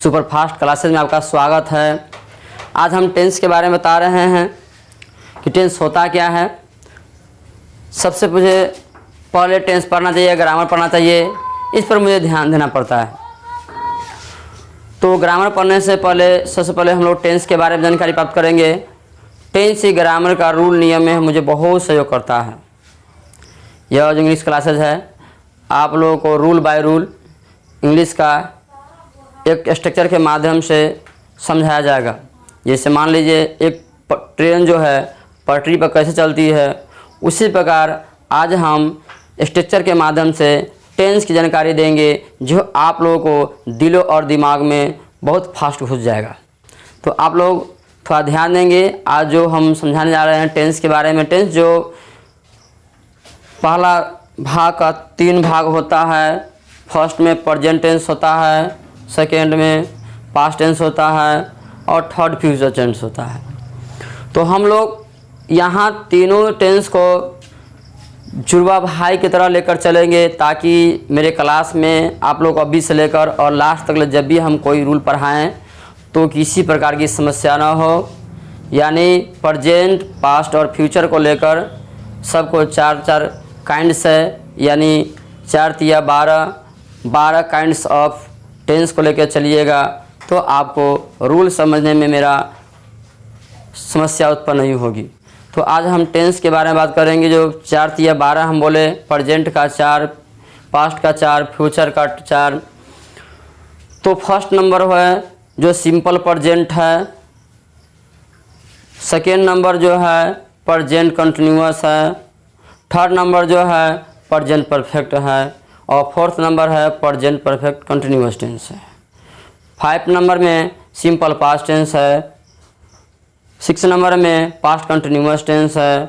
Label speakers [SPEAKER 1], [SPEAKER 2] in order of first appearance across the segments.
[SPEAKER 1] Superfast classes में आपका स्वागत है। आज हम टेंस के बारे में बता रहे हैं कि टेंस होता क्या है। सबसे मुझे पहले टेंस पढ़ना चाहिए, ग्रामर पढ़ना चाहिए, इस पर मुझे ध्यान देना पड़ता है। तो ग्रामर पढ़ने से पहले सबसे पहले हम लोग टेंस के बारे में जानकारी प्राप्त करेंगे। टेंस ही ग्रामर का रूल नियम में मुझे बहुत सहयोग करता है। यह जो इंग्लिश क्लासेज है, आप लोगों को रूल बाय रूल इंग्लिश का एक स्ट्रक्चर के माध्यम से समझाया जाएगा। जैसे मान लीजिए एक ट्रेन जो है पटरी पर कैसे चलती है, उसी प्रकार आज हम स्ट्रक्चर के माध्यम से टेंस की जानकारी देंगे जो आप लोगों को दिलों और दिमाग में बहुत फास्ट घुस जाएगा। तो आप लोग थोड़ा ध्यान देंगे। आज जो हम समझाने जा रहे हैं टेंस के बारे में, टेंस जो पहला भाग का 3 भाग होता है। फर्स्ट में प्रेजेंट टेंस होता है, सेकेंड में पास्ट टेंस होता है और थर्ड फ्यूचर टेंस होता है। तो हम लोग यहाँ तीनों टेंस को जुड़वा भाई की तरह लेकर चलेंगे, ताकि मेरे क्लास में आप लोग अभी से लेकर और लास्ट तक जब भी हम कोई रूल पढ़ाएं तो किसी प्रकार की समस्या ना हो। यानी प्रेजेंट, पास्ट और फ्यूचर को लेकर सबको 4 काइंड्स है, यानी 4 या 12 काइंड्स ऑफ टेंस को लेकर चलिएगा, तो आपको रूल समझने में मेरा समस्या उत्पन्न नहीं होगी। तो आज हम टेंस के बारे में बात करेंगे। जो 4 या 12 हम बोले, प्रेजेंट का 4, पास्ट का 4, फ्यूचर का 4। तो फर्स्ट नंबर है जो सिंपल प्रेजेंट है, सेकेंड नंबर जो है प्रेजेंट कंटिन्यूअस है, थर्ड नंबर जो है प्रेजेंट परफेक्ट है और फोर्थ नंबर है प्रेजेंट परफेक्ट कंटिन्यूअस टेंस है। 5 नंबर में सिंपल पास्ट टेंस है, 6 नंबर में पास्ट कंटिन्यूअस टेंस है,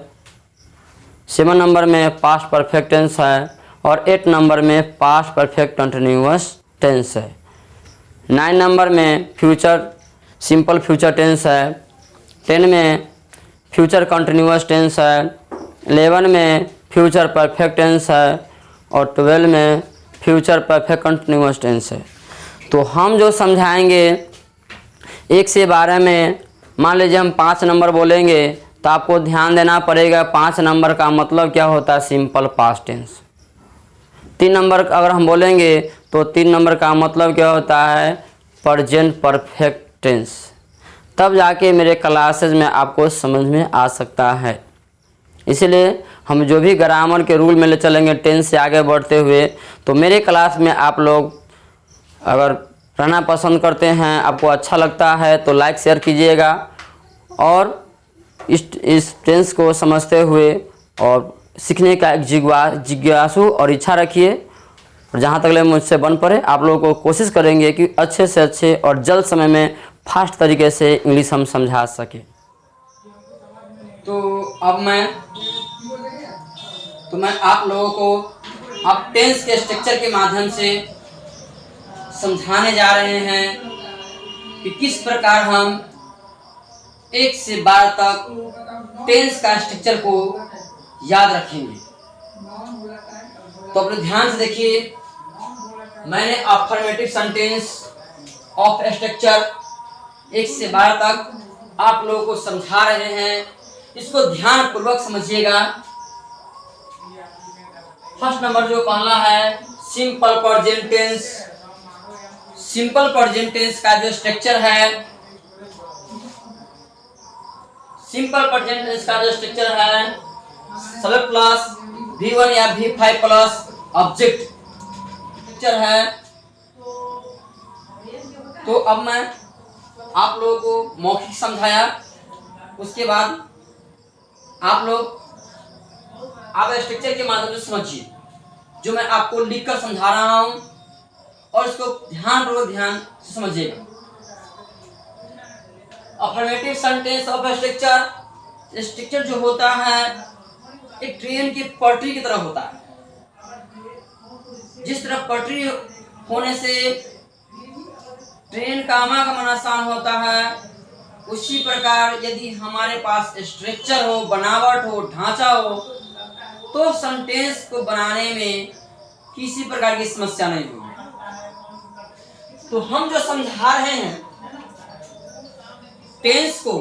[SPEAKER 1] 7 नंबर में पास्ट परफेक्ट टेंस है और 8 नंबर में पास्ट परफेक्ट कंटिन्यूअस टेंस है। 9 नंबर में फ्यूचर सिंपल फ्यूचर टेंस है, 10 में फ्यूचर कंटिन्यूअस टेंस है, 11 में फ्यूचर परफेक्ट टेंस है और 12 में फ्यूचर परफेक्ट कंटिन्यूअस टेंस है। तो हम जो समझाएंगे 1 से 12 में, मान लीजिए हम 5 नंबर बोलेंगे तो आपको ध्यान देना पड़ेगा 5 नंबर का मतलब क्या होता है, सिंपल पास्ट टेंस। 3 नंबर अगर हम बोलेंगे तो 3 नंबर का मतलब क्या होता है, प्रेजेंट परफेक्ट टेंस। तब जाके मेरे क्लासेज में आपको समझ में आ सकता है। इसलिए हम जो भी ग्रामर के रूल में ले चलेंगे टेंस से आगे बढ़ते हुए, तो मेरे क्लास में आप लोग अगर रहना पसंद करते हैं, आपको अच्छा लगता है तो लाइक शेयर कीजिएगा और इस टेंस को समझते हुए और सीखने का एक जिज्ञासु और इच्छा रखिए। और जहाँ तक ले मुझसे बन पड़े आप लोगों को कोशिश करेंगे कि अच्छे से अच्छे और जल्द समय में फास्ट तरीके से इंग्लिश हम समझा सकें। तो अब मैं आप लोगों को अब टेंस के स्ट्रक्चर के माध्यम से समझाने जा रहे हैं कि किस प्रकार हम 1 से 12 तक टेंस का स्ट्रक्चर को याद रखेंगे। तो अपने ध्यान से देखिए, मैंने अफर्मेटिव सेंटेंस ऑफ स्ट्रक्चर 1 से 12 तक आप लोगों को समझा रहे हैं। इसको ध्यान पूर्वक समझिएगा। फर्स्ट नंबर जो पहला है simple present tense. Simple present tense का जो स्ट्रक्चर है, सिंपल प्रेजेंट टेंस का जो स्ट्रक्चर है, सब्जेक्ट प्लस V1 या V5 प्लस ऑब्जेक्ट स्ट्रक्चर है। तो अब मैं आप लोगों को मौखिक समझाया, उसके बाद आप स्ट्रक्चर के माध्यम से समझिए जो मैं आपको लिखकर समझा रहा हूं और इसको ध्यान से समझिएगा। अफर्मेटिव सेंटेंस ऑफ स्ट्रक्चर जो होता है एक ट्रेन की पटरी की तरह होता है। जिस तरह पटरी होने से ट्रेन का आवागमन आसान होता है, उसी प्रकार यदि हमारे पास स्ट्रक्चर हो, बनावट हो, ढांचा हो, तो सेंटेंस को बनाने में किसी प्रकार की समस्या नहीं होगी। तो हम जो समझा रहे हैं टेंस को,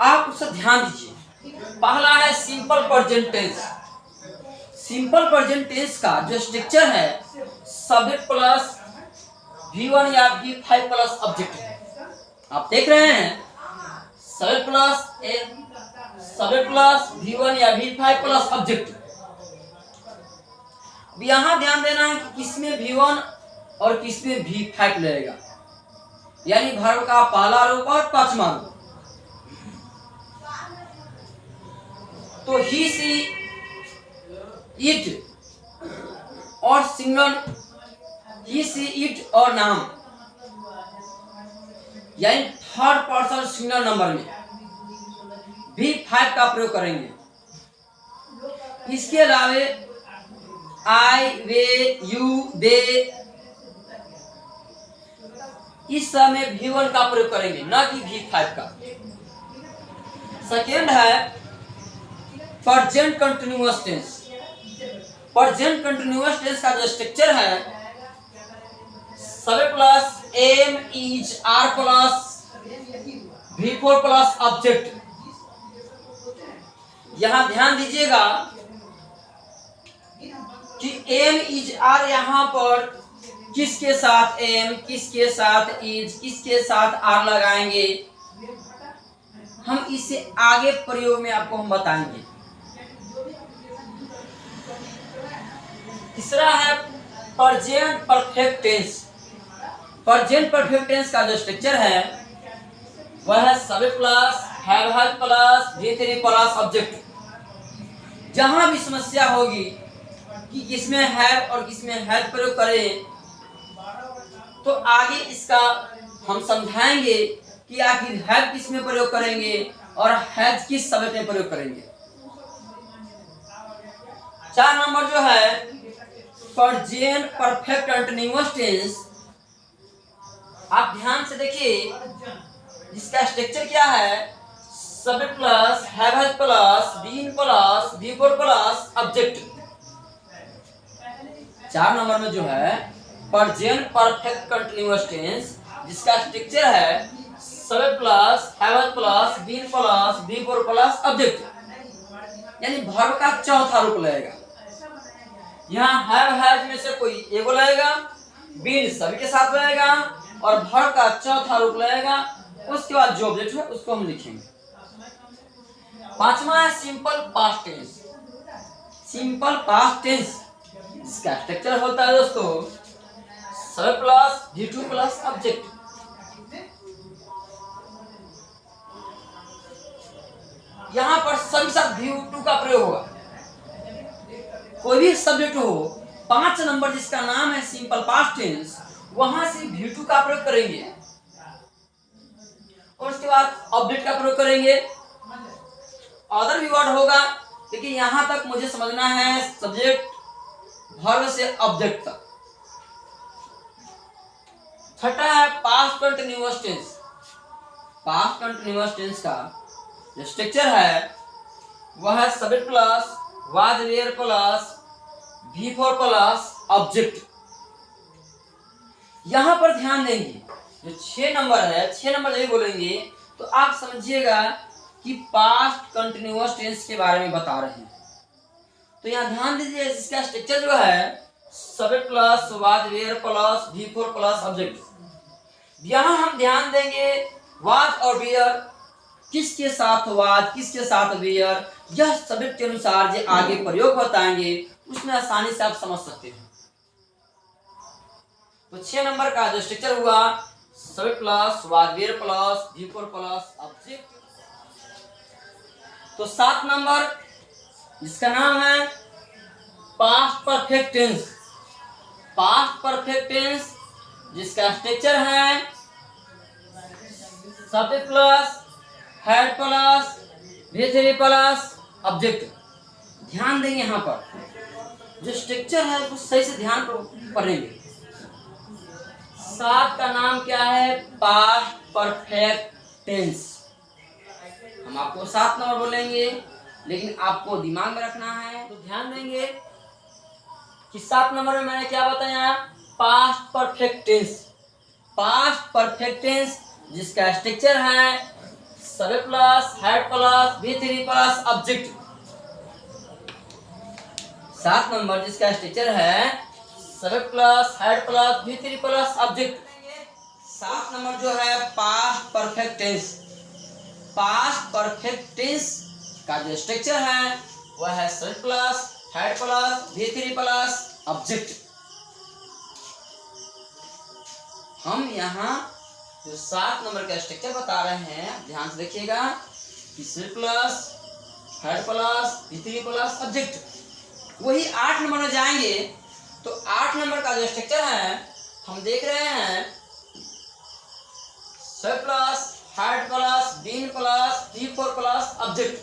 [SPEAKER 1] आप उससे ध्यान दीजिए। पहला है simple present tense. Simple present tense का जो स्ट्रक्चर है सब्जेक्ट प्लस V1 या V5 प्लस ऑब्जेक्ट है। आप देख रहे हैं सब्जेक्ट प्लस V1 या V5 प्लस ऑब्जेक्ट। यहां ध्यान देना है कि किसमें V1 और किसमें V5 लगेगा, यानी वर्ब का पहला रूप और पांचवा रूप। तो ही सी इट और सिंगल ही सी इट और नाम, यानी थर्ड पर्सन सिंगल नंबर में V5 का प्रयोग करेंगे। इसके अलावे आई, वे, यू, दे, इस समय V1 का प्रयोग करेंगे, न कि V5 का। सेकेंड है present continuous tense. Present continuous tense का जो स्ट्रक्चर है subject plus am, is, are plus V4 plus object. यहां ध्यान दीजिएगा कि एम, इज, आर यहां पर किसके साथ एम, किसके साथ इज, किसके साथ आर लगाएंगे, हम इसे आगे प्रयोग में आपको हम बताएंगे। तीसरा है present perfect tense. Present perfect tense का जो स्ट्रक्चर है वह है subject plus have has plus V3 plus object. जहां भी समस्या होगी कि किसमें हैव और किसमें हैज प्रयोग करें, तो आगे इसका हम समझाएंगे कि आखिर हैव किस में प्रयोग करेंगे और हैज किस सब्जेक्ट में प्रयोग करेंगे। 4 नंबर जो है प्रेजेंट परफेक्ट कंटीन्यूअस टेंस। आप ध्यान से देखिए, जिसका स्ट्रक्चर क्या है subject plus have has plus been plus V4 plus object. 4 number में जो है प्रेजेंट परफेक्ट कंटीन्यूअस टेंस, जिसका स्ट्रक्चर है subject plus have has plus been plus V4 plus object, यानी वर्ब का चौथा रूप लगेगा। यहाँ हैव हैज में से कोई एगो लगेगा, बीन सभी के साथ लगेगा और वर्ब का चौथा रूप लगेगा। उसके बाद जो ऑब्जेक्ट है उसको हम लिखेंगे। 5वां है simple past tense. Simple past tense इसका स्ट्रक्चर होता है दोस्तों subject plus V2 plus object. यहां पर सभी साथ V2 का प्रयोग होगा। कोई भी सब्जेक्ट हो, 5 नंबर जिसका नाम है सिंपल पास्ट टेंस, वहां से V2 का प्रयोग करेंगे और उसके बाद ऑब्जेक्ट का प्रयोग करेंगे। अदर भी वर्ड होगा, लेकिन यहां तक मुझे समझना है सब्जेक्ट वर्ब से ऑब्जेक्ट तक। 6ठा है past continuous tense. Past continuous tense का जो स्ट्रक्चर है वह है subject plus was were plus V4 plus object. यहां पर ध्यान देंगे, जो 6 नंबर है, 6 नंबर यही बोलेंगे तो आप समझिएगा कि पास्ट कंटीन्यूअस टेंस के बारे में बता रहे हैं। तो यहाँ ध्यान दीजिए, इसका स्ट्रक्चर जो है subject plus was were plus V4 plus object. यहाँ हम ध्यान देंगे वाज और वेयर किसके साथ वाज, किसके साथ वेयर, यह सब्जेक्ट के अनुसार जो आगे प्रयोग बताएंगे उसमें आसानी से आप समझ सकते हैं। तो 6 नंबर का जो स्ट्रक्चर हुआ subject plus was were plus V4 plus object. तो 7 नंबर जिसका नाम है past perfect tense. Past perfect tense जिसका स्ट्रक्चर है subject plus had plus V3 plus object. ध्यान देंगे, यहाँ पर जो स्ट्रक्चर है उसको सही से ध्यान पढ़ेंगे। 7 का नाम क्या है पास्ट परफेक्ट टेंस। हम आपको 7 नंबर बोलेंगे, लेकिन आपको दिमाग में रखना है। तो ध्यान देंगे कि 7 नंबर में मैंने क्या बताया, past perfect tense. Past perfect tense जिसका स्ट्रक्चर है subject plus had plus V3 plus object. 7 number जिसका स्ट्रक्चर है subject plus had plus V3 plus object. 7 number जो है past perfect tense. Past perfect tense का जो स्ट्रक्चर है वह है subject plus had plus V3 plus object. हम यहाँ जो 7 नंबर का स्ट्रक्चर बता रहे हैं ध्यान से देखिएगा कि subject plus had plus V3 plus object. वही 8 नंबर में जाएंगे तो 8 नंबर का जो स्ट्रक्चर है हम देख रहे हैं subject plus had plus been plus V4 plus object.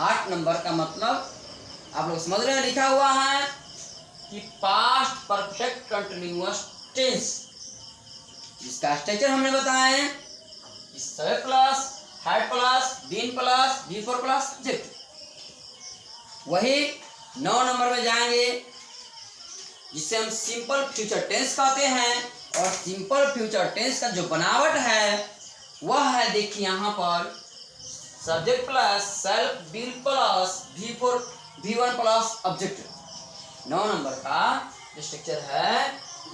[SPEAKER 1] 8 number का मतलब आप लोग समझ रहे हैं, लिखा हुआ है कि पास्ट परफेक्ट कंटिन्यूअस टेंस जिसका स्ट्रक्चर हमने बताया है subject plus had plus been plus V4 plus object. वही 9 नंबर में जाएंगे जिसे हम सिंपल फ्यूचर टेंस कहते हैं। और सिंपल फ्यूचर टेंस का जो बनावट है वह है देखिए यहाँ पर subject plus shall will plus V1 plus object. 9 number का स्ट्रक्चर है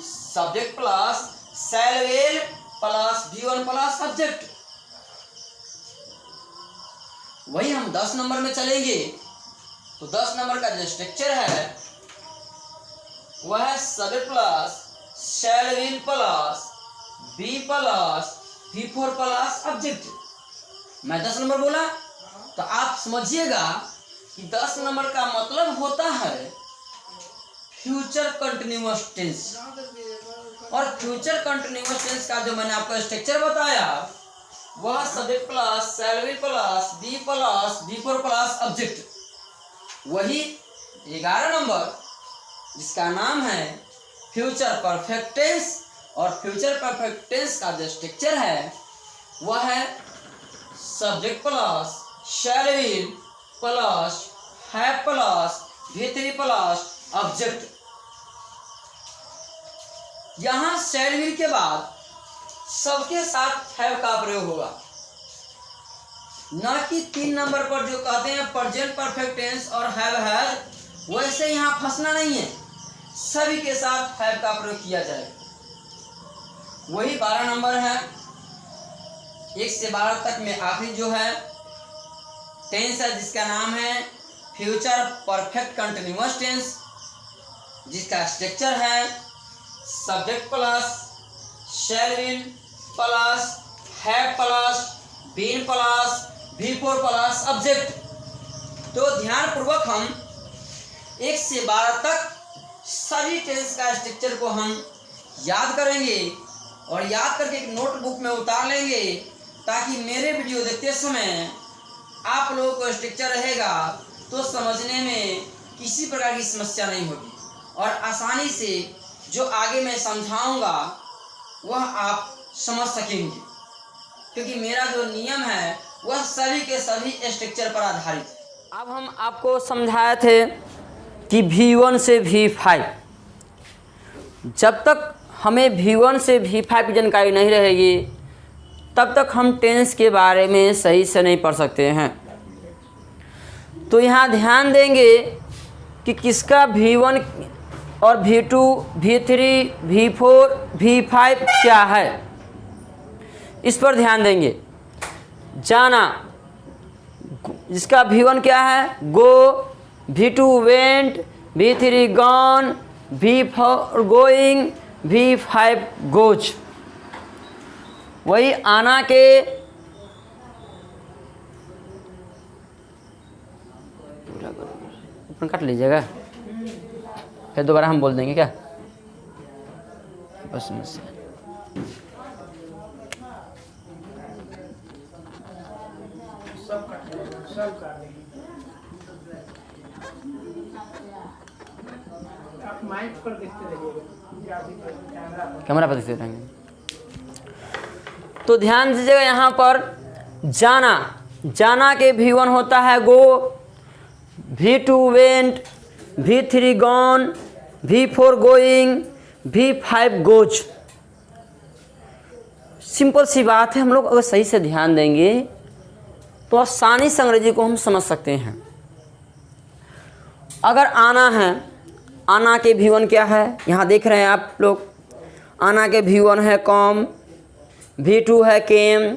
[SPEAKER 1] subject plus shall will plus V1 plus object. वही हम 10 नंबर में चलेंगे तो 10 नंबर का जो स्ट्रक्चर है वह है subject plus shall will plus be plus V4 plus object. मैं 10 नंबर बोला तो आप समझिएगा कि 10 नंबर का मतलब होता है फ्यूचर कंटिन्यूअस टेंस। और फ्यूचर कंटिन्यूअस टेंस का जो मैंने आपको स्ट्रक्चर बताया वह subject plus shall will plus be plus V4 plus object. वही 11 नंबर जिसका नाम है फ्यूचर परफेक्ट टेंस। और फ्यूचर परफेक्ट टेंस का जो स्ट्रक्चर है वह है subject plus shall will plus have plus V3 plus object. यहां शैल विल के बाद सबके साथ हैव का प्रयोग होगा, न कि 3 नंबर पर जो कहते हैं प्रेजेंट परफेक्ट टेंस और हैव हैज, वैसे यहाँ फंसना नहीं है, सभी के साथ हैव का प्रयोग किया जाए। वही 12 नंबर है 1 से 12 तक में आखिरी जो है टेंस है जिसका नाम है फ्यूचर परफेक्ट कंटिन्यूअस टेंस जिसका स्ट्रक्चर है subject plus shall will plus have plus been plus V4 plus object. तो ध्यान पूर्वक हम 1 से 12 तक सभी टेंस का स्ट्रक्चर को हम याद करेंगे और याद करके एक नोटबुक में उतार लेंगे ताकि मेरे वीडियो देखते समय आप लोगों को स्ट्रक्चर रहेगा तो समझने में किसी प्रकार की समस्या नहीं होगी और आसानी से जो आगे मैं समझाऊंगा वह आप समझ सकेंगे, क्योंकि मेरा जो नियम है वह सभी के सभी स्ट्रक्चर पर आधारित है। अब हम आपको समझाए थे कि V1 से V5, जब तक हमें V1 से V5 की जानकारी नहीं रहेगी तब तक हम टेंस के बारे में सही से नहीं पढ़ सकते हैं। तो यहाँ ध्यान देंगे कि किसका V1 और V2, V3, V4, V5 क्या है, इस पर ध्यान देंगे। जाना जिसका V1 क्या है go, V2 went, V3 gone, V4 going, V5 goes. वही आना के ऊपर काट लीजिएगा, फिर दोबारा हम बोल देंगे क्या बस समस्या।
[SPEAKER 2] आप माइक पर देखते रहिएगा,
[SPEAKER 1] कैमरा पर देखते रहेंगे। तो ध्यान दीजिएगा यहाँ पर जाना, जाना के V1 होता है go, V2 went, V3 gone, V4 going, V5 goes. Simple सी बात है, हम लोग अगर सही से ध्यान देंगे तो आसानी से अंग्रेजी को हम समझ सकते हैं। अगर आना है, आना के V1 क्या है, यहाँ देख रहे हैं आप लोग, आना के V1 है कॉम, V2 है केम,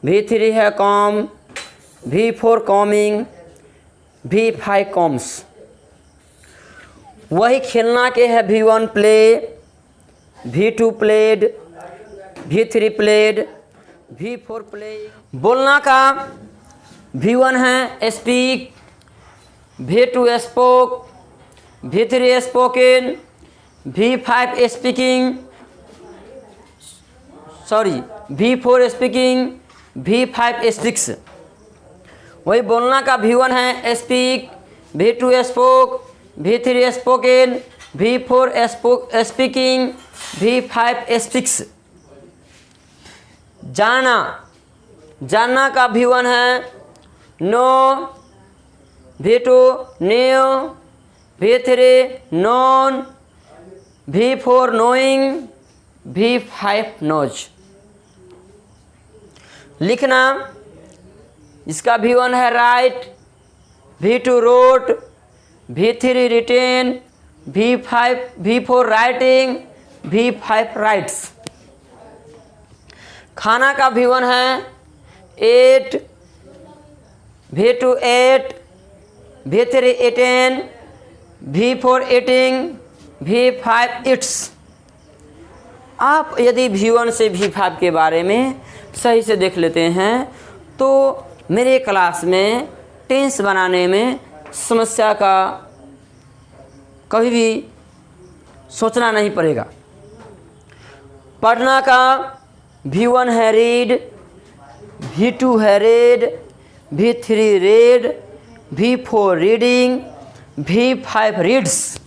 [SPEAKER 1] V3 है com, V4 combing, V5 corms. वही खेलना के है V1 play, V2 played, V3 played, V4 play. बोलना का V1 है speak, V2 spoke, V3 spoken, V5 speaking, sorry V4 speaking, V5 speaks. वही बोलना का V1 है speak, V2 spoke, V3 spoken, V4 speaking, V5 speaks. जाना, जानना का V1 है know, V2 knew, V3 known, V4 knowing, V5 knows. लिखना, इसका V1 है write, V2 wrote, V3 written, V4 writing, V5 writes. खाना का V1 है eat, V2 ate, V3 eaten, V4 eating, V5 it's. आप यदि V1 से V5 के बारे में सही से देख लेते हैं तो मेरे क्लास में टेंस बनाने में समस्या का कभी भी सोचना नहीं पड़ेगा। पढ़ना का V1 है रीड, V2 है red, V3 red, V4 reading, V5 reads.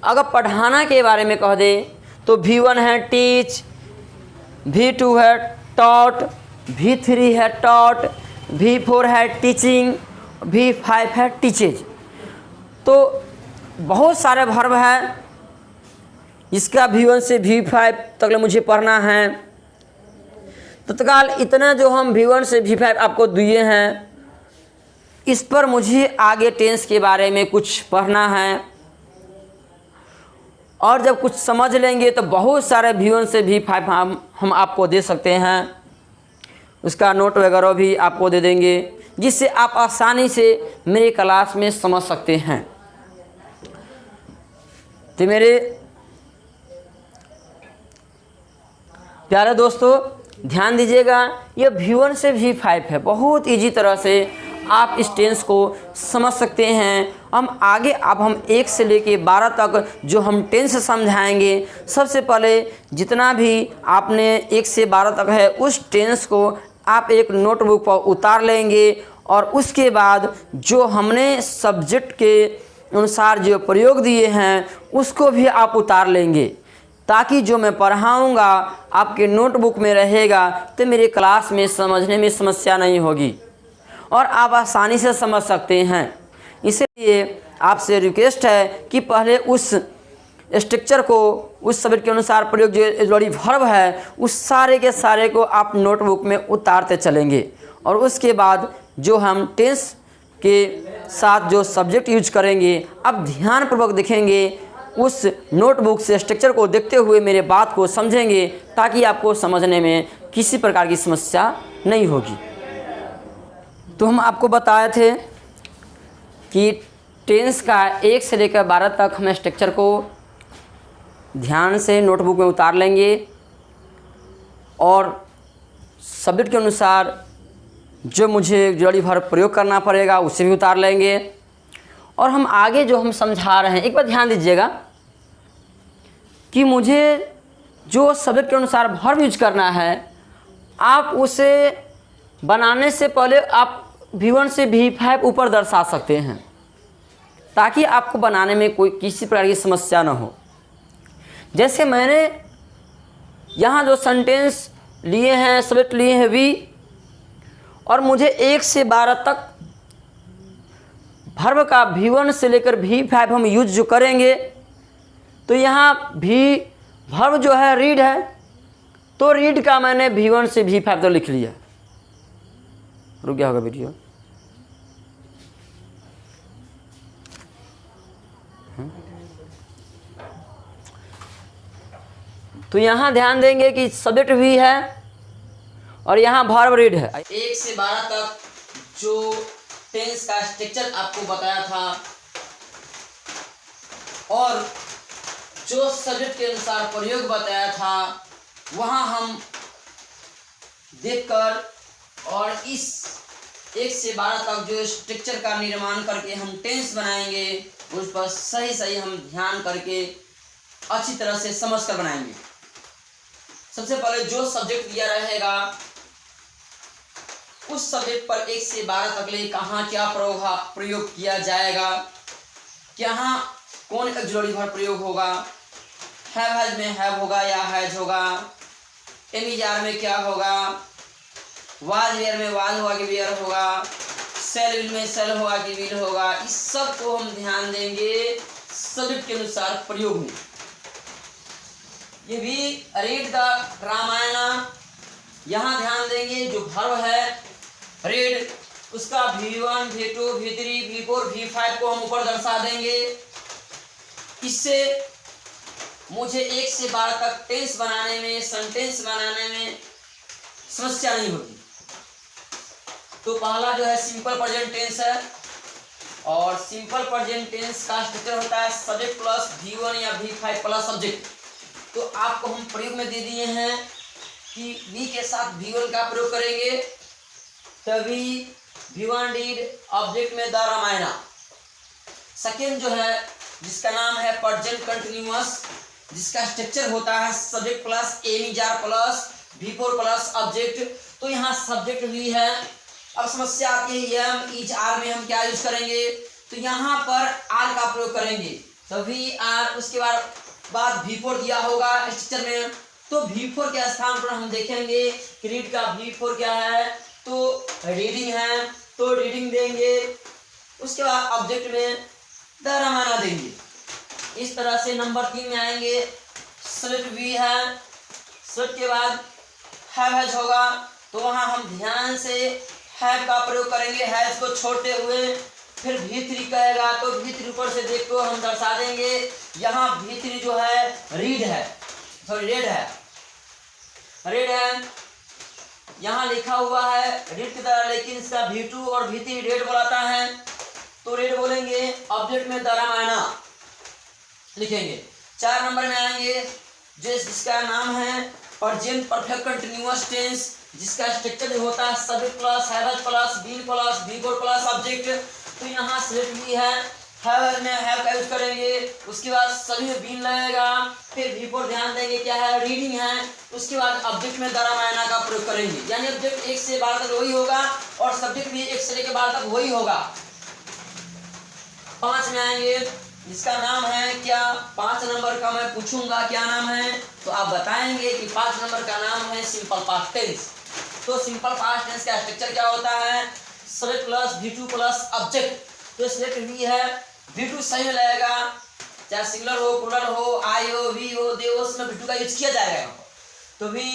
[SPEAKER 1] अगर पढ़ाना के बारे में कह दे तो V1 है टीच, V2 है टॉट, V3 है टॉट, V4 है टीचिंग, V5 है टीचेज। तो बहुत सारे वर्ब हैं, इसका V1 से V5 तक मुझे पढ़ना है। तत्काल इतना जो हम V1 से V5 आपको दिए हैं, इस पर मुझे आगे टेंस के बारे में कुछ पढ़ना है। और जब कुछ समझ लेंगे तो बहुत सारे V1 से V5 हम आपको दे सकते हैं। उसका नोट वगैरह भी आपको दे देंगे, जिससे आप आसानी से मेरे क्लास में समझ सकते हैं। तो मेरे प्यारे दोस्तों ध्यान दीजिएगा, ये V1 से V5 है। बहुत इजी तरह से आप इस टेंस को समझ सकते हैं। हम आगे अब हम 1 से लेके 12 तक जो हम टेंस समझाएंगे, सबसे पहले जितना भी आपने 1 से 12 तक है उस टेंस को आप एक नोटबुक पर उतार लेंगे और उसके बाद जो हमने सब्जेक्ट के अनुसार जो प्रयोग दिए हैं उसको भी आप उतार लेंगे, ताकि जो मैं पढ़ाऊँगा आपके नोटबुक में रहेगा तो मेरे क्लास में समझने में समस्या नहीं होगी और आप आसानी से समझ सकते हैं। इसलिए आपसे रिक्वेस्ट है कि पहले उस स्ट्रक्चर को, उस सब्जेक्ट के अनुसार प्रयोग जो बड़ी वर्ब है, उस सारे के सारे को आप नोटबुक में उतारते चलेंगे और उसके बाद जो हम टेंस के साथ जो सब्जेक्ट यूज करेंगे, अब ध्यानपूर्वक देखेंगे, उस नोटबुक से स्ट्रक्चर को देखते हुए मेरे बात को समझेंगे, ताकि आपको समझने में किसी प्रकार की समस्या नहीं होगी। तो हम आपको बताए थे कि टेंस का 1 से लेकर 12 तक हम स्ट्रक्चर को ध्यान से नोटबुक में उतार लेंगे और सब्जेक्ट के अनुसार जो मुझे जड़ी भर प्रयोग करना पड़ेगा उसे भी उतार लेंगे। और हम आगे जो हम समझा रहे हैं, एक बार ध्यान दीजिएगा कि मुझे जो सब्जेक्ट के अनुसार वर्ब यूज करना है, आप उसे बनाने से पहले आप V1 से V5 ऊपर दर्शा सकते हैं, ताकि आपको बनाने में कोई किसी प्रकार की समस्या न हो। जैसे मैंने यहाँ जो सेंटेंस लिए हैं, सब्जेक्ट लिए हैं V, और मुझे 1 से 12 तक वर्ब का V1 से लेकर V5 हम यूज जो करेंगे, तो यहाँ भी वर्ब जो है रीड है, तो रीड का मैंने V1 से V5 तो लिख लिया। रुक गया होगा वीडियो। तो यहाँ ध्यान देंगे कि सब्जेक्ट भी है और यहाँ वर्ब रीड है। 1 से 12 तक जो टेंस का स्ट्रक्चर आपको बताया था और जो सब्जेक्ट के अनुसार प्रयोग बताया था, वहाँ हम देखकर और इस 1 से 12 तक जो स्ट्रक्चर का निर्माण करके हम टेंस बनाएंगे, उस पर सही हम ध्यान करके अच्छी तरह से समझ कर बनाएंगे। सबसे पहले जो सब्जेक्ट दिया रहेगा उस सब्जेक्ट पर 1 से 12 तक ले कहाँ क्या प्रयोग किया जाएगा, यहाँ कौन ऑक्सिलरी वर्ब प्रयोग होगा, हैव में हैव होगा या हैज होगा, एम में क्या होगा, वाज वेयर में वाज होगा कि वेयर होगा, सेल विल में सेल होगा कि विल होगा। इस सब को हम ध्यान देंगे सब्जेक्ट के अनुसार प्रयोग में। ये भी रीड द रामायण, यहाँ ध्यान देंगे जो वर्ब है रीड, उसका V1 V2 V3 V4 V5 को हम ऊपर दर्शा देंगे। इससे मुझे 1 से 12 तक टेंस बनाने में, सेंटेंस बनाने में समस्या नहीं होती। तो पहला जो है सिंपल प्रेजेंट टेंस है और सिंपल प्रेजेंट टेंस का स्ट्रक्चर होता है सब्जेक्ट प्लस V1 या V5 प्लस सब्जेक्ट। तो आपको हम प्रयोग में दे दिए हैं कि V के साथ V1 का प्रयोग करेंगे, तभी V1 डिड ऑब्जेक्ट में द रामायण। सेकेंड जो है जिसका नाम है प्रेजेंट कंटिन्यूअस, जिसका स्ट्रक्चर होता है subject plus am plus V4 plus object. तो यहाँ सब्जेक्ट भी है। अब समस्या आती है एम इज आर में हम क्या यूज करेंगे, तो यहाँ पर आर का प्रयोग करेंगे, तभी आर उसके बाद V4 दिया होगा स्ट्रक्चर में। तो V4 के स्थान पर हम देखेंगे कि रीड का V4 क्या है, तो रीडिंग है, तो रीडिंग देंगे, उसके बाद ऑब्जेक्ट में द रामायण देंगे। इस तरह से नंबर 3 में आएंगे, सब्जेक्ट V है, सब्जेक्ट के बाद हैज होगा, तो वहाँ हम ध्यान से हैव का प्रयोग करेंगे, हैज को छोड़ते हुए। फिर V3 कहेगा तो V3 ऊपर से देख को हम दर्शा देंगे। यहाँ V3 जो है रीड है, सॉरी रेड है, यहाँ लिखा हुआ है रीड की तरह, लेकिन इसका V2 और V3 रेड बोलाता है, तो रेड बोलेंगे। ऑब्जेक्ट में द रामायण लिखेंगे। 4 नंबर में आएंगे जिसका नाम है प्रेजेंट परफेक्ट कंटिन्यूअस टेंस, जिसका स्ट्रक्चर होता है subject plus have plus been plus V4 plus object. तो यहाँ सब्जेक्ट भी है, हैव में हैव का यूज करेंगे, उसके बाद सभी में बीन लगेगा, फिर V4 ध्यान देंगे क्या है, रीडिंग है, उसके बाद ऑब्जेक्ट में द रामायण का प्रयोग करेंगे। यानी ऑब्जेक्ट 1 से 12 तक वही होगा और सब्जेक्ट भी 1 से लेकर 12 तक वही होगा। 5 में आएंगे जिसका नाम है क्या, 5 नंबर का मैं पूछूंगा क्या नाम है, तो आप बताएंगे कि 5 नंबर का नाम है सिंपल पास्ट टेंस। तो सिंपल पास्ट टेंस का स्ट्रक्चर क्या होता है, subject plus V2 plus object. तो सब्जेक्ट V है, V2 सही में लगेगा, चाहे सिंगुलर हो, प्लूरल हो, आई हो, वी हो, दे हो, उसमें V2 का यूज किया जाएगा। तो भी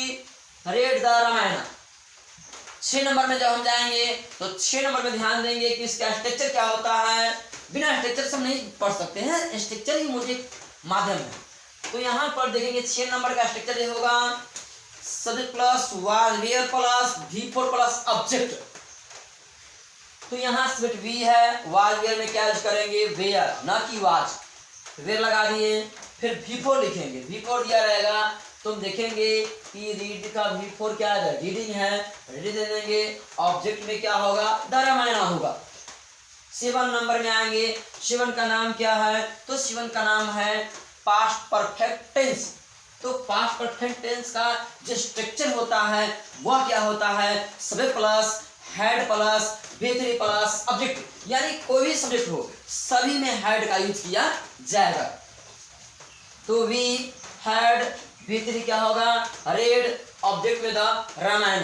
[SPEAKER 1] रेड द रामायण। 6 नंबर में जब हम जाएंगे तो 6 नंबर में ध्यान देंगे कि इसका स्ट्रक्चर क्या होता है। बिना स्ट्रक्चर से हम नहीं पढ़ सकते हैं, स्ट्रक्चर ही मुझे माध्यम है। तो यहाँ पर देखेंगे 6 नंबर का स्ट्रक्चर ये होगा subject plus was were plus V4 plus object. तो यहाँ सब्जेक्ट V है, वाज वेयर में क्या यूज करेंगे, वेयर, ना कि वाज, वेयर लगा दिए। फिर V4 लिखेंगे, V4 दिया रहेगा तो हम देखेंगे कि रीड का V4 क्या है, रीडिंग है, रीडिंग दे देंगे, ऑब्जेक्ट में क्या होगा, द रामायण होगा। 7 नंबर में आएंगे, 7 का नाम क्या है, तो 7 का नाम है पास्ट परफेक्ट टेंस। तो पास्ट परफेक्ट टेंस का जो स्ट्रक्चर होता है वह क्या होता है, subject plus had plus V3 plus object, यानी कोई भी सब्जेक्ट हो सभी में हैड का यूज किया जाएगा। तो वी हैड, V3 क्या होगा, रेड, ऑब्जेक्ट में द रामायण।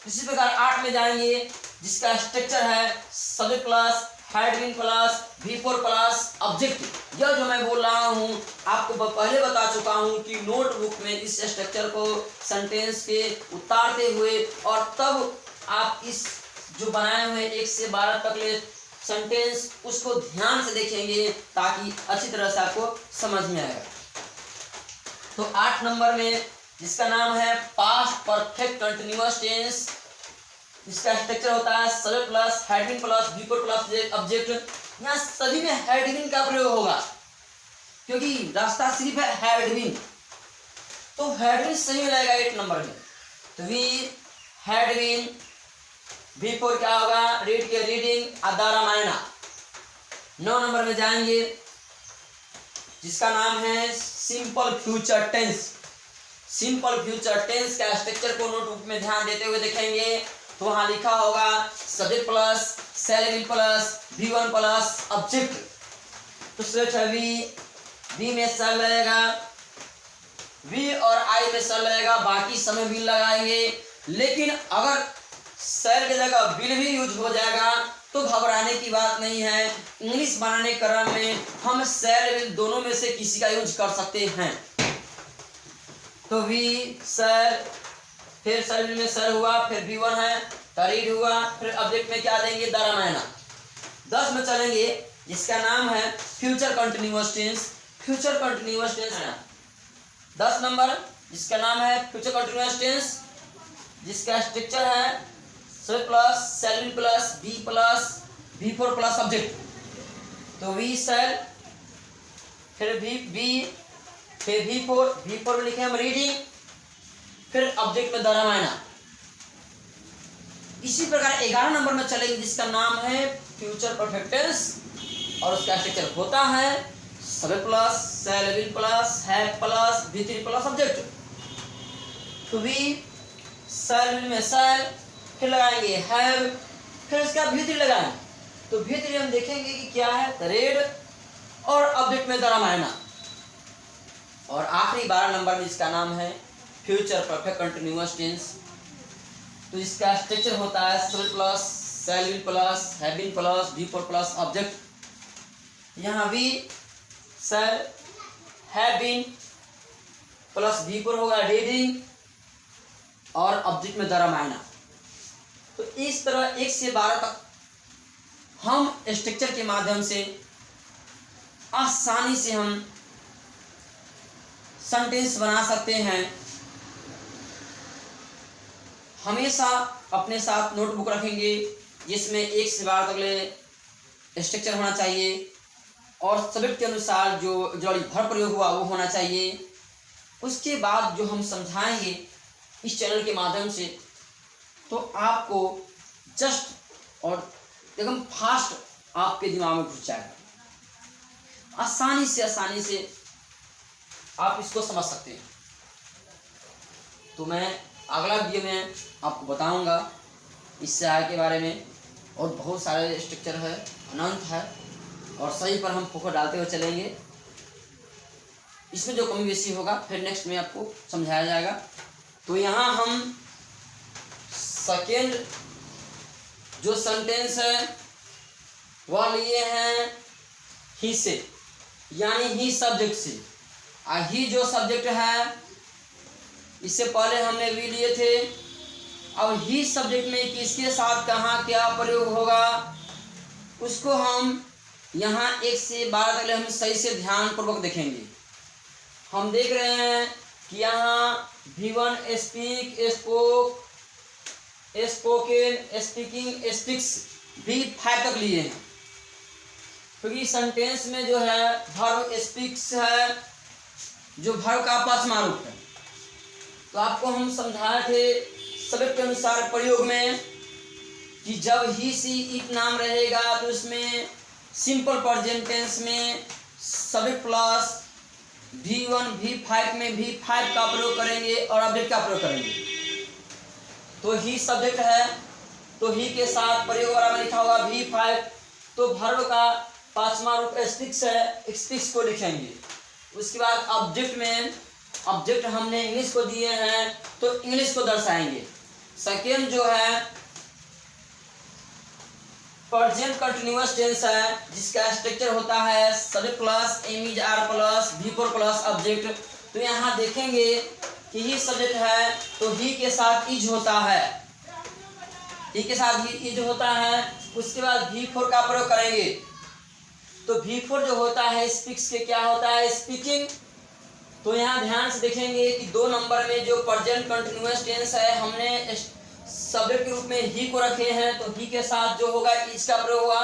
[SPEAKER 1] इसी प्रकार 8 में जाएंगे जिसका स्ट्रक्चर है subject plus had been plus V4 plus object. यह जो मैं बोल रहा हूँ आपको पहले बता चुका हूँ कि नोटबुक में इस स्ट्रक्चर को सेंटेंस के उतारते हुए और तब आप इस जो बनाए हुए 1 से 12 तक ले सेंटेंस उसको ध्यान से देखेंगे ताकि अच्छी तरह से आपको समझ में आएगा। तो 8 नंबर में जिसका नाम है पास्ट परफेक्ट कंटिन्यूअस टेंस, इसका स्ट्रक्चर होता है subject plus had been plus V4 plus object. यहाँ सभी में हैड बीन का प्रयोग होगा क्योंकि रास्ता सिर्फ है हैड बीन, तो हैड बीन सही रहेगा 8 नंबर में। तो वी हैड बीन, V4 क्या होगा, रीड के रीडिंग, अदा रामायणा। 9 नंबर में जाएंगे जिसका नाम है simple future tense. Simple future tense का स्ट्रक्चर को नोटबुक में ध्यान देते हुए देखेंगे तो वहां लिखा होगा subject plus shall will plus V1 plus object. तो सब्जेक्ट है V में शैल रहेगा, V और I में शैल रहेगा, बाकी समय विल लगाएंगे। लेकिन अगर शैल की जगह विल भी यूज हो जाएगा तो घबराने की बात नहीं है। इंग्लिश बनाने क्रम में हम शैल विल दोनों में से किसी का यूज कर सकते हैं। तो वी शैल, फिर शैल में शैल हुआ, फिर V1 है रीड हुआ, फिर ऑब्जेक्ट में क्या देंगे, द रामायणा। 10 में चलेंगे जिसका नाम है future continuous tense. Future continuous tense है 10 नंबर जिसका नाम है फ्यूचर कंटिन्यूअस टेंस, जिसका स्ट्रक्चर है shall plus shall will plus V plus V4 plus object. तो वी शैल, फिर V, फिर V4 में लिखे हम रीडिंग, फिर ऑब्जेक्ट में द रामायणा। इसी प्रकार 11 नंबर में चलेंगे जिसका नाम है फ्यूचर परफेक्ट टेंस और उसका स्ट्रक्चर होता है subject plus shall will plus have plus V3 plus object. तो वी शैल विल में शैल, फिर लगाएंगे हैव, फिर उसका V3 लगाएंगे। तो V3 हम देखेंगे कि क्या है, रेड और ऑब्जेक्ट में द रामायणा। और आखिरी 12 नंबर में इसका नाम है फ्यूचर परफेक्ट कंटिन्यूअस टेंस। तो इसका स्ट्रक्चर होता है shall plus shall will plus have been plus V4 plus object. यहाँ we shall have been plus V4 होगा रीडिंग और ऑब्जेक्ट में द रामायणा। तो इस तरह 1 से 12 तक हम स्ट्रक्चर के माध्यम से आसानी से हम सेंटेंस बना सकते हैं। हमेशा अपने साथ नोटबुक रखेंगे जिसमें 1 से 12 तक ले स्ट्रक्चर होना चाहिए और सब्जेक्ट के अनुसार जो वर्ब प्रयोग हुआ वो होना चाहिए। उसके बाद जो हम समझाएंगे इस चैनल के माध्यम से तो आपको जस्ट और एकदम फास्ट आपके दिमाग में घुस जाएगा। आसानी से आप इसको समझ सकते हैं। तो मैं अगला वीडियो में आपको बताऊंगा इस सहायक के बारे में और बहुत सारे स्ट्रक्चर है, अनंत है और सही पर हम फोकस डालते हुए चलेंगे। इसमें जो कमी बेसी होगा फिर नेक्स्ट में आपको समझाया जाएगा। तो यहाँ हम सेकेंड जो सेंटेंस है वह लिए हैं ही से, यानी ही सब्जेक्ट से। ही जो सब्जेक्ट है इससे पहले हमने भी लिए थे। अब ही सब्जेक्ट में किसके साथ कहाँ क्या प्रयोग होगा उसको हम यहाँ 1 से 12 तक हम सही से ध्यान पूर्वक देखेंगे। हम देख रहे हैं कि यहाँ V1 speak, spoke, spoken, speaking, speaks V5 तक लिए हैं क्योंकि सेंटेंस में जो है वर्ब स्पीक्स है जो वर्ब का 5वां रूप है। तो आपको हम समझाए थे सब्जेक्ट के अनुसार प्रयोग में कि जब ही सी इट नाम रहेगा तो उसमें सिंपल प्रेजेंट टेंस में सब्जेक्ट प्लस V1 V5 में V5 का प्रयोग करेंगे और ऑब्जेक्ट का प्रयोग करेंगे। तो ही सब्जेक्ट है तो ही के साथ प्रयोग वाला में लिखा होगा V5। तो वर्ब का 5वां रूप स्पीक्स है, स्पीक्स को लिखेंगे। उसके बाद ऑब्जेक्ट में ऑब्जेक्ट हमने इंग्लिश को दिए हैं तो इंग्लिश को दर्शाएंगे। सेकेंड जो है प्रेजेंट कंटिन्यूअस टेंस है जिसका स्ट्रक्चर होता है subject plus am is are plus V four plus object. तो यहाँ देखेंगे कि ही सब्जेक्ट है तो ही के साथ इज होता है, ही के साथ ही इज होता है। उसके बाद वी फोर का प्रयोग करेंगे तो वी फोर जो होता है स्पीक्स के क्या होता है स्पीकिंग। तो यहाँ ध्यान से देखेंगे कि 2 नंबर में जो प्रेजेंट कंटिन्यूअस टेंस है हमने सब्जेक्ट के रूप में ही को रखे हैं तो ही के साथ जो होगा इसका प्रयोग होगा।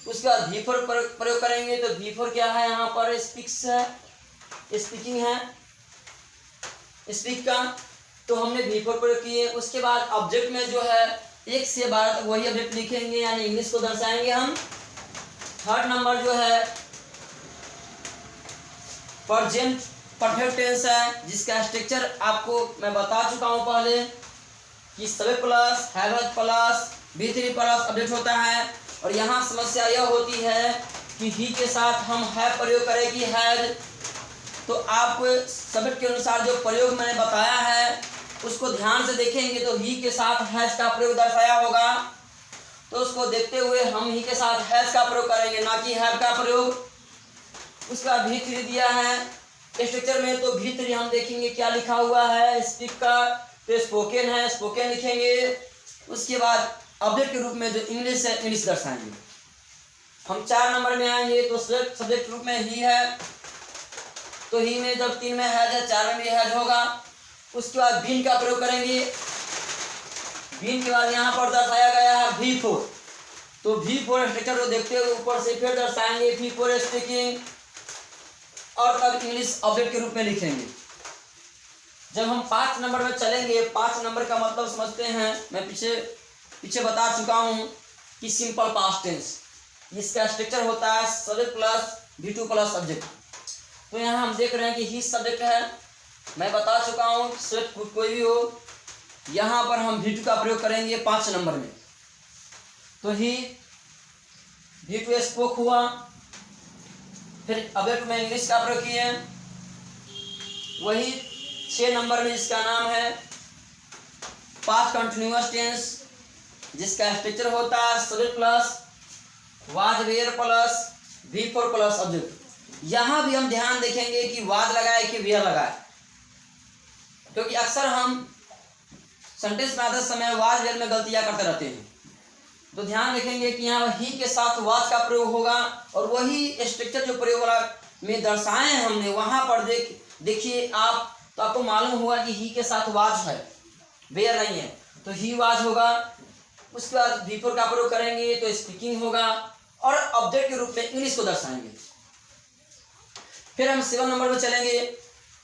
[SPEAKER 1] उसके बाद वी फोर प्रयोग करेंगे तो वी फोर क्या है यहाँ पर स्पीक्स है, स्पीकिंग है, स्पीक का। तो हमने वी फोर प्रयोग किए। उसके बाद ऑब्जेक्ट में जो है 1 से 12 तक वही ऑब्जेक्ट लिखेंगे यानी इंग्लिश को दर्शाएंगे हम। थर्ड नंबर जो है प्रेजेंट परफेक्ट टेंस है जिसका स्ट्रक्चर आपको मैं बता चुका हूँ पहले कि subject plus have plus V3 plus object होता है। और यहाँ समस्या यह होती है कि ही के साथ हम हैव प्रयोग करेंगे हैज। तो आप सब्जेक्ट के अनुसार जो प्रयोग मैंने बताया है उसको ध्यान से देखेंगे तो ही के साथ हैज का प्रयोग दर्शाया होगा। तो उसको देखते हुए हम ही के साथ हैज का प्रयोग करेंगे ना कि हैव का प्रयोग। उसका V3 दिया है स्ट्रक्चर में तो V3 हम देखेंगे क्या लिखा हुआ है स्पीक का तो स्पोकन है, स्पोकन लिखेंगे। उसके बाद ऑब्जेक्ट के रूप में जो इंग्लिश है इंग्लिश दर्शाएंगे। हम 4 नंबर में आएंगे तो सब्जेक्ट रूप में ही है तो ही में जब 3 में हैज है 4 में भी हैज होगा। उसके बाद बीन का प्रयोग करेंगे। बीन के बाद यहाँ पर दर्शाया गया है V4 तो V4 स्ट्रक्चर को देखते हुए ऊपर से फिर दर्शाएंगे V4 स्पीकिंग और तब इंग्लिश ऑब्जेक्ट के रूप में लिखेंगे। जब हम 5 नंबर में चलेंगे 5 नंबर का मतलब समझते हैं। मैं पीछे बता चुका हूँ कि सिंपल पास्ट टेंस इसका स्ट्रक्चर होता है subject plus V2 plus object. तो यहाँ हम देख रहे हैं कि ही सब्जेक्ट है, मैं बता चुका हूँ सब्जेक्ट कोई भी हो। यहाँ पर हम V2 का प्रयोग करेंगे 5 नंबर में तो ही V2 स्पोक हुआ। फिर ऑब्जेक्ट में इंग्लिश का प्रयोग किए वही 6 नंबर में जिसका नाम है पास्ट कंटिन्यूअस टेंस जिसका स्ट्रक्चर होता है subject plus was were plus V4 plus object. यहाँ भी हम ध्यान देखेंगे कि वाज लगाए कि वेयर लगाए क्योंकि अक्सर हम सेंटेंस बनाते समय वाज वेयर में गलतियाँ करते रहते हैं। तो ध्यान रखेंगे कि यहाँ ही के साथ वाज का प्रयोग होगा और वही स्ट्रक्चर जो प्रयोग वाला में दर्शाए हैं हमने वहाँ पर देखिए आप तो आपको मालूम होगा कि ही के साथ वाज है वेयर नहीं है तो ही वाज होगा। उसके बाद V4 का प्रयोग करेंगे तो स्पीकिंग होगा और ऑब्जेक्ट के रूप में इंग्लिश को दर्शाएंगे। फिर हम 7 नंबर में चलेंगे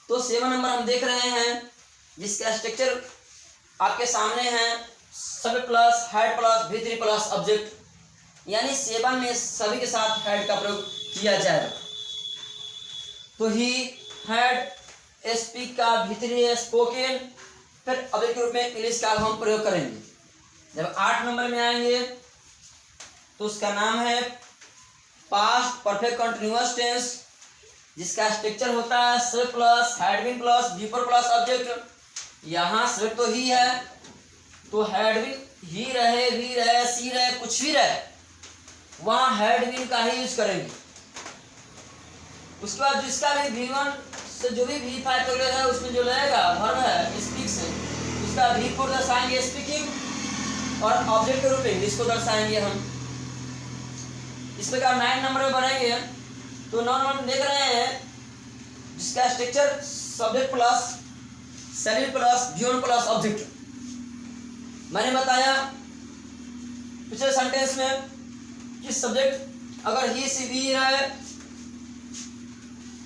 [SPEAKER 1] तो 7 नंबर हम देख रहे हैं जिसका स्ट्रक्चर आपके सामने है subject plus had plus V3 plus object यानी 7 में सभी के साथ हेड का प्रयोग किया जाएगा। तो ही हेड स्पीक का V3 स्पोकन फिर ऑब्जेक्ट के रूप में इंग्लिश का हम प्रयोग करेंगे। जब 8 नंबर में आएंगे तो उसका नाम है पास्ट परफेक्ट कंटिन्यूअस टेंस जिसका स्ट्रक्चर होता है subject plus had been plus V4 plus object. यहाँ सब्जेक्ट तो ही है तो हैड बीन ही रहे भी रहे सी रहे कुछ भी रहे वहाँ हैड बीन का ही यूज करेंगे। उसके बाद जिसका भी V1 से जो भी V5 तक है उसमें जो लगेगा वर्ब है स्पीक से उसका V4 दर्शाएंगे स्पीकिंग और ऑब्जेक्ट के रूप में इंग्लिश को दर्शाएंगे हम। इस प्रकार 9 नंबर में बढ़ेंगे तो 9 नंबर में देख रहे हैं जिसका structure subject plus shall will plus V1 plus object. मैंने बताया पिछले सेंटेंस में कि सब्जेक्ट अगर ही सी भी है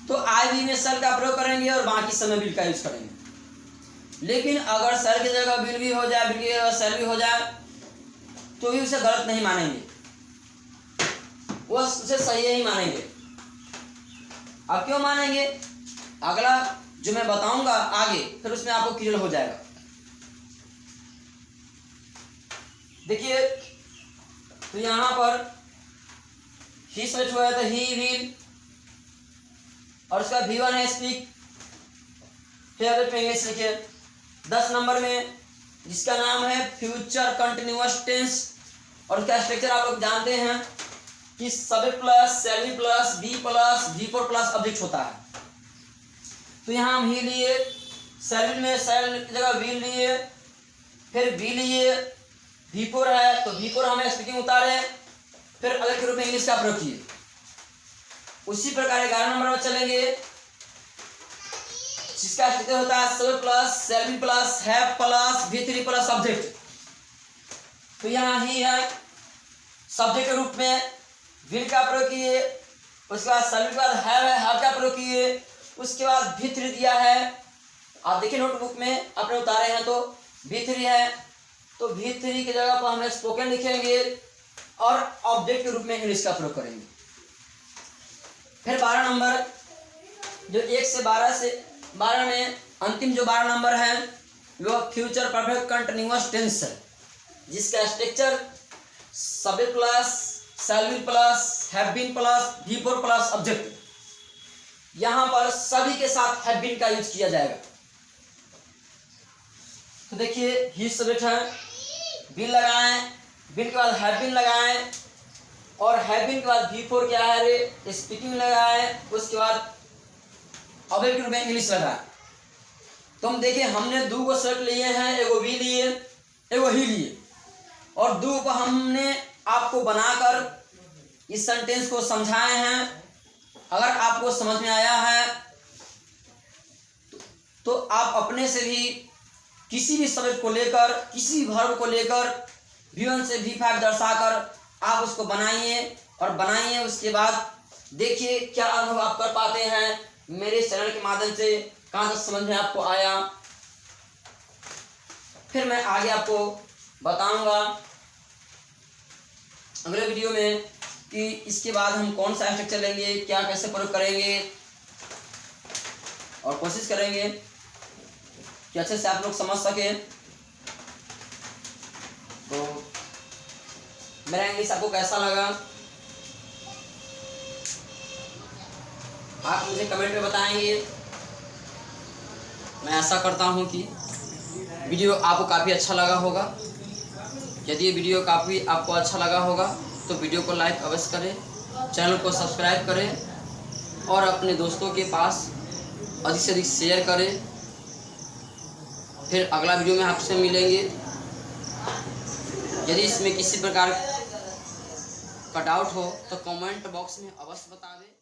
[SPEAKER 1] तो आई भी में सर का प्रयोग करेंगे और बाकी समय बिल का यूज करेंगे। लेकिन अगर सर की जगह बिल भी हो जाए बिल की जगह सर भी हो जाए तो भी उसे गलत नहीं मानेंगे, वो उसे सही ही मानेंगे। अब क्यों मानेंगे अगला जो मैं बताऊंगा आगे फिर उसमें आपको क्लियर हो जाएगा। देखिए तो यहाँ पर ही सेट हुआ है तो ही विल और उसका V1 है स्पीक फिर इंग्लिश लिखिए। 10 नंबर में जिसका नाम है फ्यूचर कंटिन्यूअस टेंस और उसका स्ट्रक्चर आप लोग जानते हैं कि subject plus shall will plus be plus V4 plus object होता है। तो यहाँ हम ही लिए, सैलरी में सेल की जगह वी लिए, फिर बी लिए, V4 है तो V4 हमें स्पीकिंग उतारे, फिर अलग के रूप में इंग्लिश का प्रयोग किए। उसी प्रकार 11 नंबर में चलेंगे, जिसका स्ट्रक्चर होता है subject plus shall will plus have plus V3 plus object. तो यहाँ ही है सब्जेक्ट के रूप में विल का प्रयोग किए, उसके बाद सब्जेक्ट के बाद हैव है, हैव का प्रयोग किए, उसके बाद V3 दिया है। आप देखिए नोटबुक में अपने उतारे हैं तो V3 है, तो V3 की जगह पर हम स्पोकन लिखेंगे और ऑब्जेक्ट के रूप में इंग्लिश का प्रयोग करेंगे। फिर 12 नंबर, जो 1 से 12 में अंतिम जो 12 नंबर है वो फ्यूचर परफेक्ट कंटिन्यूअस टेंस है, जिसका structure subject plus shall will plus have been plus V4 plus object. यहाँ पर सभी के साथ हैव बीन का यूज किया जाएगा। तो देखिए ही सब्जेक्ट है, बीन लगाएं, बीन के बाद हैव बीन लगाएं, और हैव बीन के बाद V4 क्या है रे स्पीकिंग लगाएं, उसके बाद ऑब्जेक्ट के रूप में इंग्लिश लगाएं। तो हम देखिए हमने 2 को सेट लिए हैं, एगो वी लिए एगो ही लिए, और 2 को हमने आपको बनाकर इस सेंटेंस को समझाए हैं। अगर आपको समझ में आया है तो आप अपने से भी किसी भी सब्जेक्ट को लेकर, किसी वर्ब को लेकर V1 से V5 दर्शाकर आप उसको बनाइए, उसके बाद देखिए क्या अनुभव आप कर पाते हैं मेरे चैनल के माध्यम से, कहाँ तक समझ में आपको आया। फिर मैं आगे आपको बताऊंगा अगले वीडियो में कि इसके बाद हम कौन सा स्ट्रक्चर लेंगे, क्या कैसे प्रयोग करेंगे, और कोशिश करेंगे कि अच्छे से आप लोग समझ सके। तो मेरा इंग्लिश आपको कैसा लगा आप मुझे कमेंट में बताएंगे। मैं आशा करता हूँ कि वीडियो आपको काफ़ी अच्छा लगा होगा। यदि ये वीडियो काफ़ी आपको अच्छा लगा होगा तो वीडियो को लाइक अवश्य करें, चैनल को सब्सक्राइब करें और अपने दोस्तों के पास अधिक से अधिक शेयर करें। फिर अगला वीडियो में आपसे मिलेंगे। यदि इसमें किसी प्रकार का डाउट हो तो कमेंट बॉक्स में अवश्य बतावें।